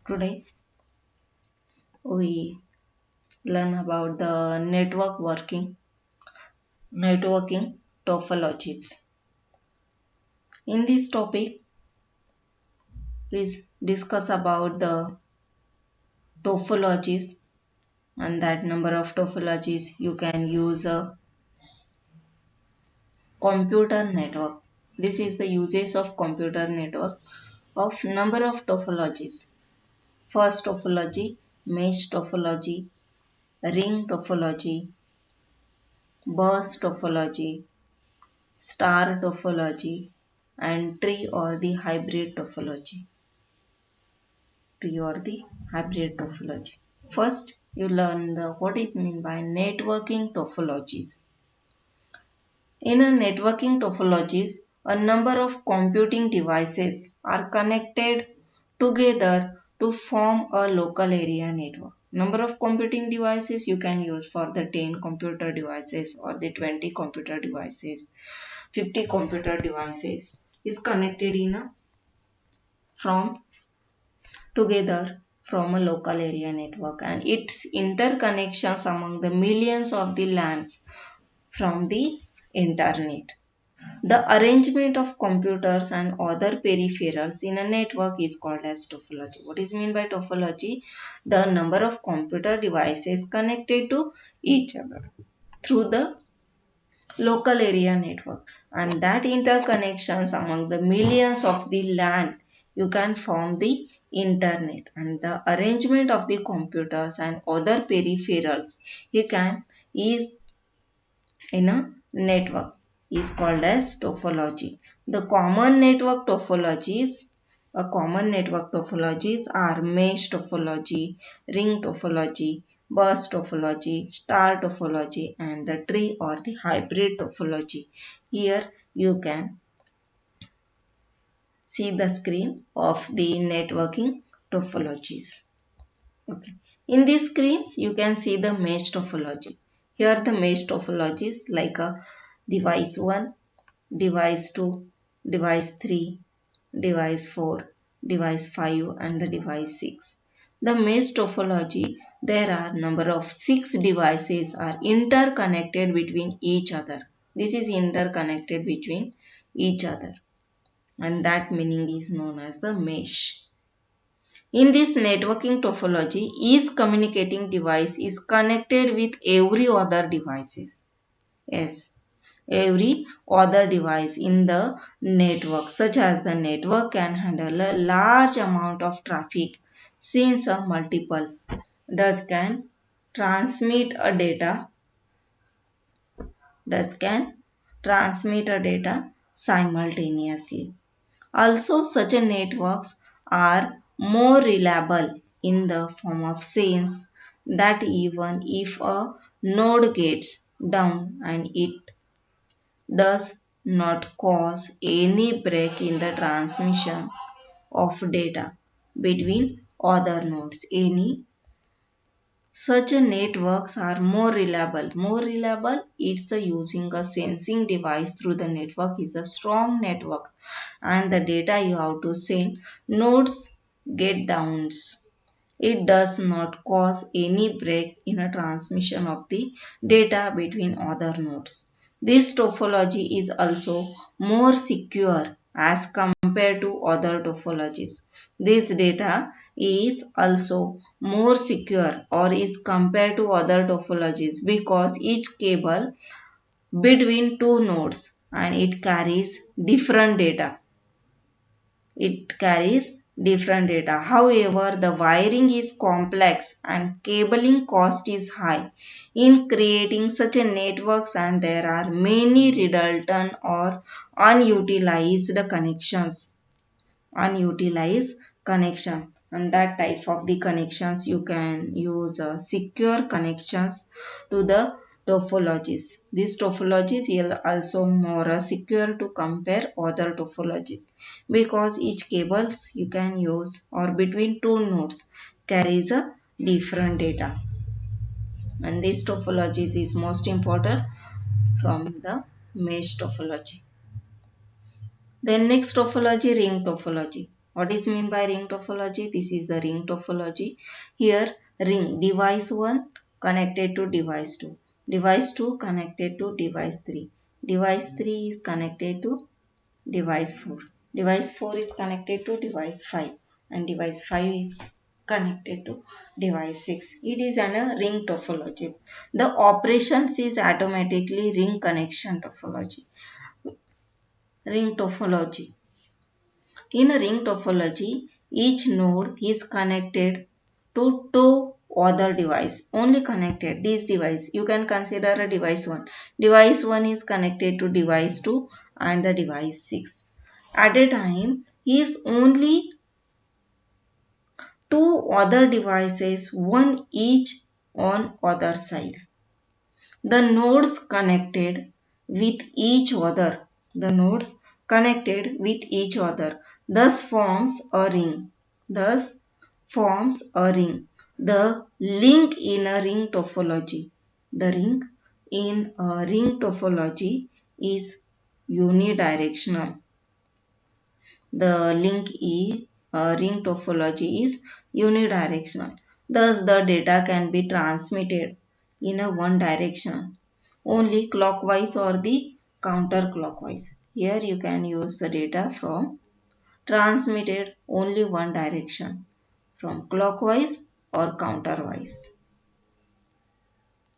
Today we learn about the networking topologies. In this topic, we discuss about the topologies and that number of topologies you can use a computer network. This is the uses of computer network of number of topologies. First topology, mesh topology, ring topology, burst topology, star topology, and tree or the hybrid topology. First, you learn what is meant by networking topologies. In a networking topologies, a number of computing devices are connected together to form a local area network. Number of computing devices you can use for the 10 computer devices or the 20 computer devices, 50 computer devices is connected from together from a local area network, and its interconnections among the millions of the LANs from the internet. The arrangement of computers and other peripherals in a network is called as topology. What is meant by topology? The number of computer devices connected to each other through the local area network, and that interconnections among the millions of the LAN you can form the internet, and the arrangement of the computers and other peripherals you can is in a network is called as topology. The common network topologies are mesh topology, ring topology, burst topology, star topology, and the tree or the hybrid topology. Here you can see the screen of the networking topologies. Okay. In these screens, you can see the mesh topology. Here the mesh topologies like a device 1, device 2, device 3, device 4, device 5 and the device 6. The mesh topology, there are number of 6 devices are interconnected between each other. This is interconnected between each other, and that meaning is known as the mesh. In this networking topology, each communicating device is connected with every other devices. Yes, every other device in the network, such as the network can handle a large amount of traffic since a multiple thus can transmit a data simultaneously. Also, such a networks are more reliable in the form of sense that even if a node gets down and it does not cause any break in the transmission of data between other nodes. Any such a networks are more reliable. More reliable, it's using a sensing device through the network is a strong network, and the data you have to send nodes get downs. It does not cause any break in a transmission of the data between other nodes. This topology is also more secure as compared to other topologies. This data is also more secure or is compared to other topologies because each cable between two nodes and it carries different data. However, the wiring is complex and cabling cost is high in creating such a networks, and there are many redundant or unutilized connections. And that type of the connections you can use secure connections to the topologies. These topologies are also more secure to compare other topologies because each cables you can use or between two nodes carries a different data, and this topologies is most important from the mesh topology. Then next topology, ring topology. What is mean by ring topology? This is the ring topology. Here ring device 1 connected to device 2. Device 2 connected to device 3. Device 3 is connected to device 4. Device 4 is connected to device 5 and device 5 is connected to device 6. It is a ring topology. The operations is automatically ring connection topology. Ring topology. In a ring topology, each node is connected to two other device. Only connected. This device, you can consider a device 1. Device 1 is connected to device 2 and the device 6. At a time, is only two other devices, one each on other side. The nodes connected with each other. The nodes connected with each other. Thus forms a ring. Thus forms a ring. The link in a ring topology. The ring in a ring topology is unidirectional. The link in a ring topology is unidirectional. Thus the data can be transmitted in a one direction only clockwise or the counterclockwise. Here you can use the data from transmitted only one direction from clockwise or counterwise.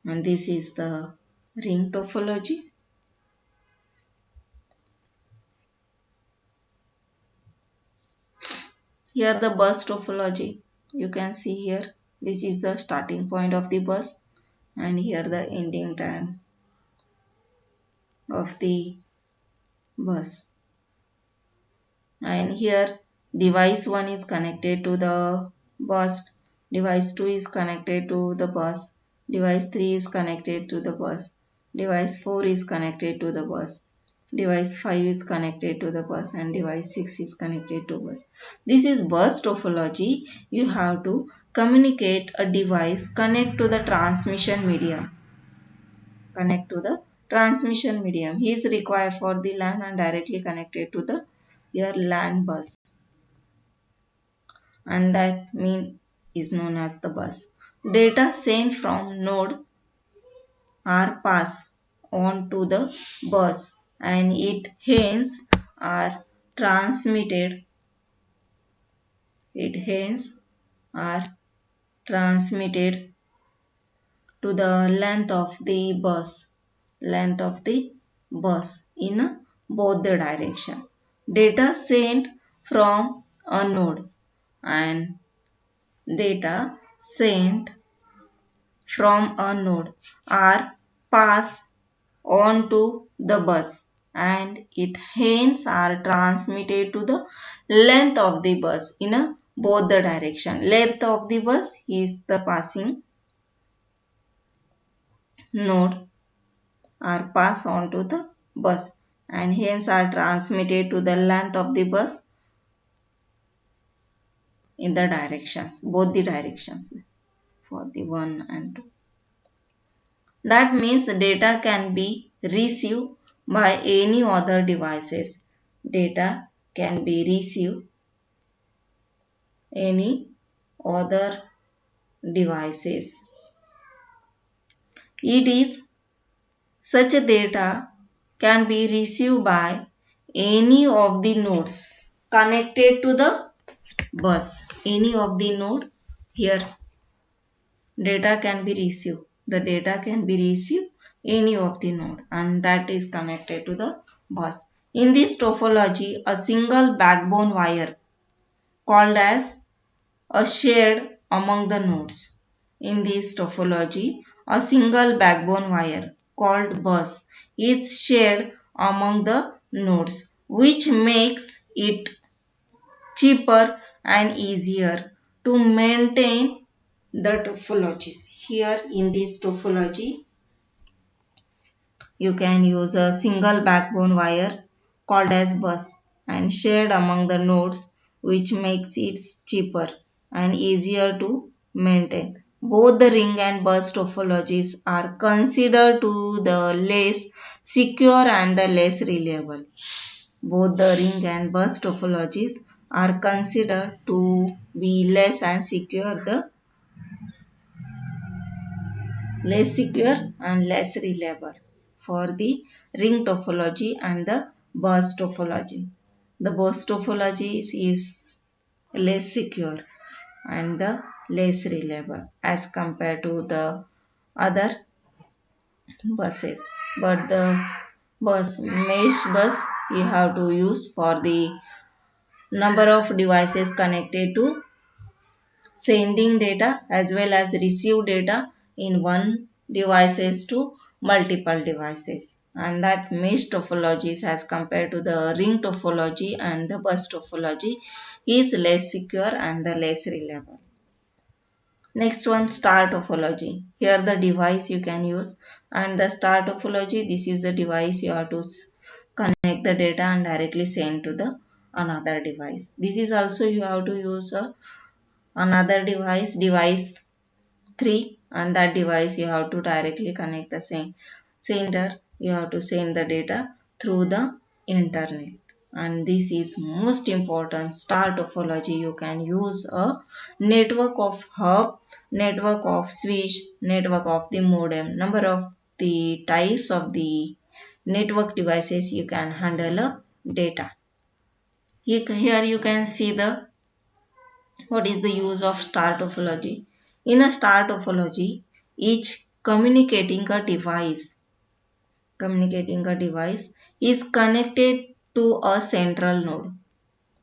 And this is the ring topology. Here the bus topology. You can see here this is the starting point of the bus and here the ending time of the bus. And here device 1 is connected to the bus, device 2 is connected to the bus, device 3 is connected to the bus, device 4 is connected to the bus, device 5 is connected to the bus and device 6 is connected to bus. This is bus topology. You have to communicate a device, connect to the transmission medium. Connect to the transmission medium. He is required for the LAN and directly connected to the your LAN bus, and that mean is known as the bus. Data sent from node are passed on to the bus and it hence are transmitted. It hence are transmitted to the length of the bus in both the direction. Data sent from a node and data sent from a node are passed on to the bus and it hence are transmitted to the length of the bus in both the direction. Length of the bus is the passing node are passed on to the bus and hence are transmitted to the length of the bus in the directions, both the directions for the 1 and 2. That means data can be received by any other devices. Data can be received any other devices. It is such data can be received by any of the nodes connected to the bus. Any of the node here data can be received. The data can be received any of the node and that is connected to the bus. In this topology, a single backbone wire called as a shared among the nodes. In this topology, a single backbone wire called bus is shared among the nodes, which makes it cheaper and easier to maintain the topologies. Here in this topology, you can use a single backbone wire called as bus and shared among the nodes, which makes it cheaper and easier to maintain. Both the ring and bus topologies are considered to the less secure and the less reliable. Both the ring and bus topologies are considered to be less secure and less reliable for the ring topology and the burst topology. The burst topology is less secure and the less reliable as compared to the other buses. But the mesh bus you have to use for the number of devices connected to sending data as well as receive data in one devices to multiple devices, and that mesh topologies as compared to the ring topology and the bus topology is less secure and the less reliable. Next one, star topology. Here the device you can use, and the star topology, this is the device you have to connect the data and directly send to the another device. This is also you have to use another device 3, and that device you have to directly connect the same sender. You have to send the data through the internet, and this is most important star topology. You can use a network of hub, network of switch, network of the modem, number of the types of the network devices you can handle data. Here you can see the what is the use of star topology. In a star topology, each communicating a device is connected to a central node.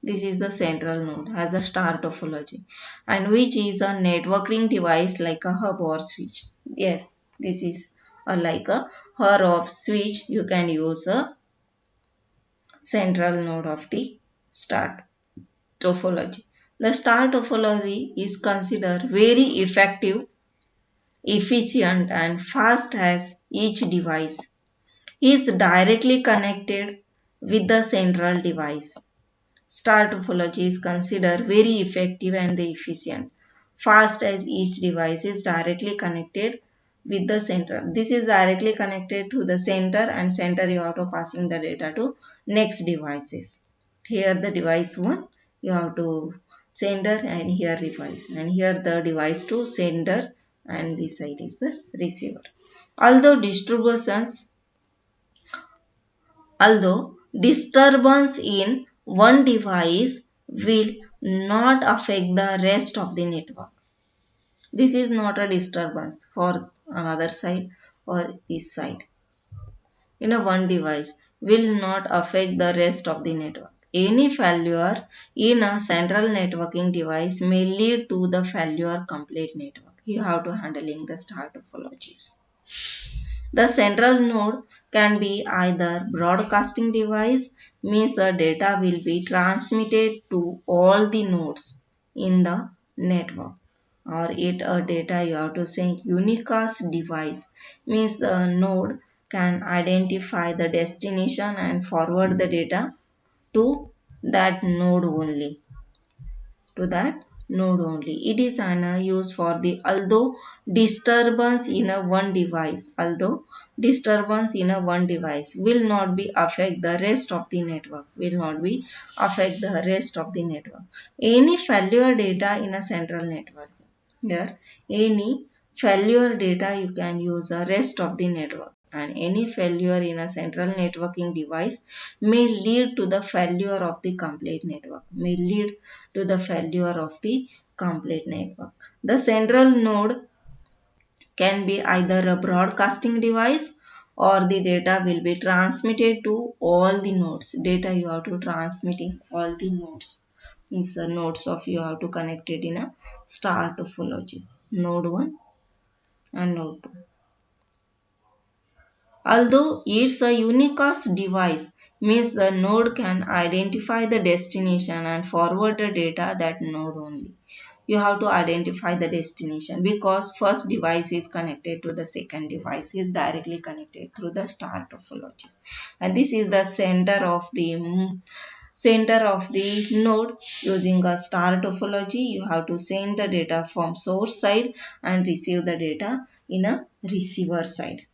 This is the central node as a star topology, and which is a networking device like a hub or switch. Yes, this is like a hub or switch. You can use a central node of the star topology. The star topology is considered very effective, efficient and fast as each device is directly connected with the central device. Star topology is considered very effective and efficient, fast as each device is directly connected with the center. This is directly connected to the center, and center you have to passing the data to next devices. Here the device 1 you have to sender, and here device, and here the device 2 sender, and this side is the receiver. Although disturbance in one device will not affect the rest of the network. This is not a disturbance for another side or this side. In a one device will not affect the rest of the network. Any failure in a central networking device may lead to the failure complete network. You have to handling the star topologies. The central node can be either broadcasting device, means the data will be transmitted to all the nodes in the network, or it a data you have to say unicast device, means the node can identify the destination and forward the data to that node only to that node only. It is an use for the although disturbance in a one device will not be affect the rest of the network, will not be affect the rest of the network. Any failure data in a central network, here any failure data you can use the rest of the network, and any failure in a central networking device may lead to the failure of the complete network, The central node can be either a broadcasting device, or the data will be transmitted to all the nodes. Data you have to transmitting all the nodes. Means the nodes of you have to connect it in a star topologies. Node 1 and node 2. Although it's a unicast device, means the node can identify the destination and forward the data that node only. You have to identify the destination because first device is connected to the second device, is directly connected through the star topology, and this is the center of the node. Using a star topology, you have to send the data from source side and receive the data in a receiver side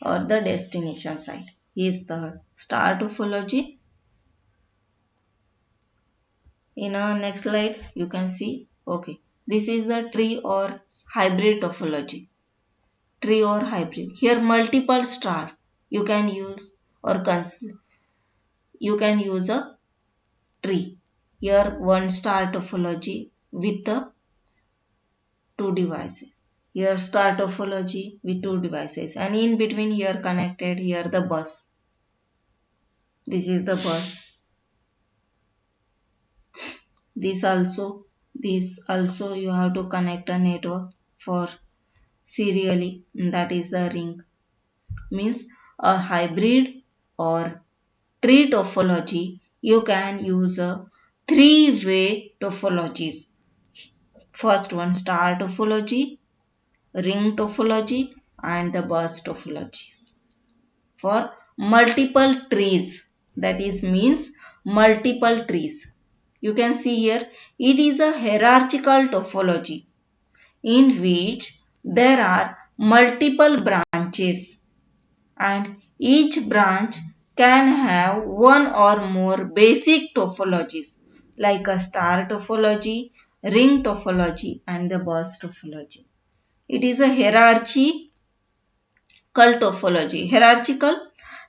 or the destination side. Is the star topology. In a next slide, you can see, okay, this is the tree or hybrid topology. Tree or hybrid. Here multiple star you can use or you can use a tree. Here one star topology with the two devices. Here star topology with two devices, and in between here connected here the bus. This is the bus. This also you have to connect a network for serially, that is the ring. Means a hybrid or tree topology, you can use a three-way topologies. First one star topology, ring topology and the bus topologies. For multiple trees, that is means multiple trees. You can see here it is a hierarchical topology in which there are multiple branches and each branch can have one or more basic topologies like a star topology, ring topology and the bus topology. It is a hierarchical topology. Hierarchical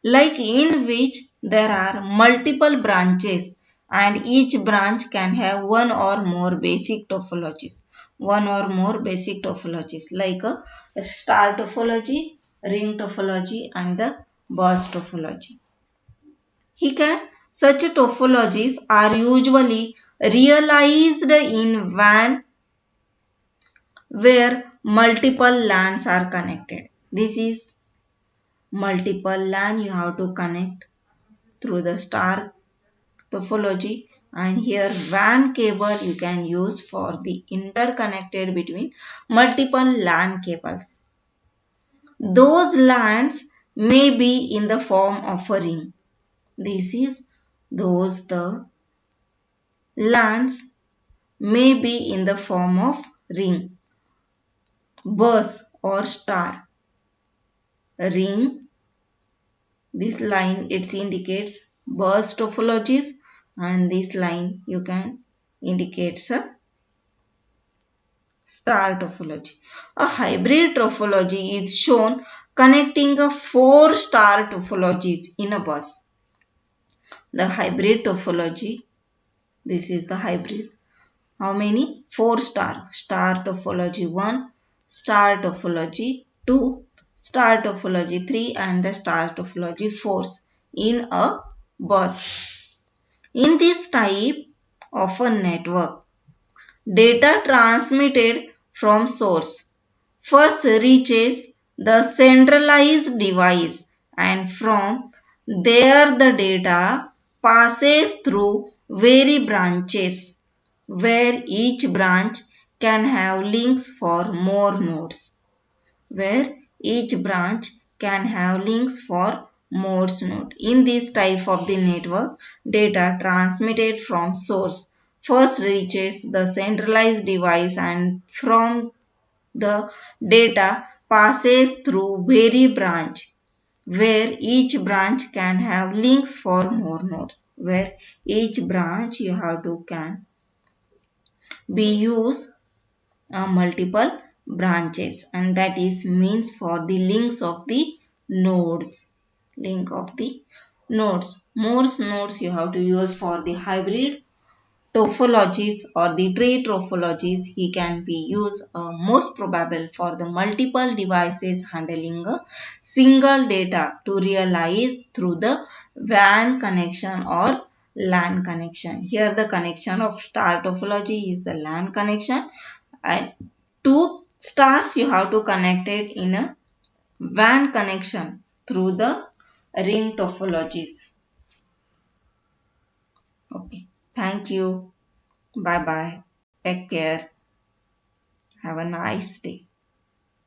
like in which there are multiple branches and each branch can have one or more basic topologies. One or more basic topologies like a star topology, ring topology and the bus topology. Such topologies are usually realized in WAN where multiple LANs are connected. This is multiple LAN you have to connect through the star topology, and here WAN cable you can use for the interconnected between multiple LAN cables. Those LANs may be in the form of a ring. This is the LANs may be in the form of ring, bus or star. Ring, this line it indicates bus topologies and this line you can indicates a star topology. A hybrid topology is shown connecting a 4 star topologies in a bus. The hybrid topology, this is the hybrid. How many? 4 star. Star topology 1, star topology 2, star topology 3 and the star topology 4 in a bus. In this type of a network, data transmitted from source first reaches the centralized device and from there the data passes through various branches where each branch can have links for more nodes. Where each branch can have links for more nodes. In this type of the network, data transmitted from source first reaches the centralized device and from the data passes through various branch where each branch can have links for more nodes. Where each branch you have to can be used multiple branches, and that is means for the links of the nodes. Link of the nodes. More nodes you have to use for the hybrid topologies or the tree topologies. He can be used most probable for the multiple devices handling a single data to realize through the WAN connection or LAN connection. Here the connection of star topology is the LAN connection, and two stars you have to connect it in a WAN connection through the ring topologies. Okay, thank you. Bye bye. Take care. Have a nice day.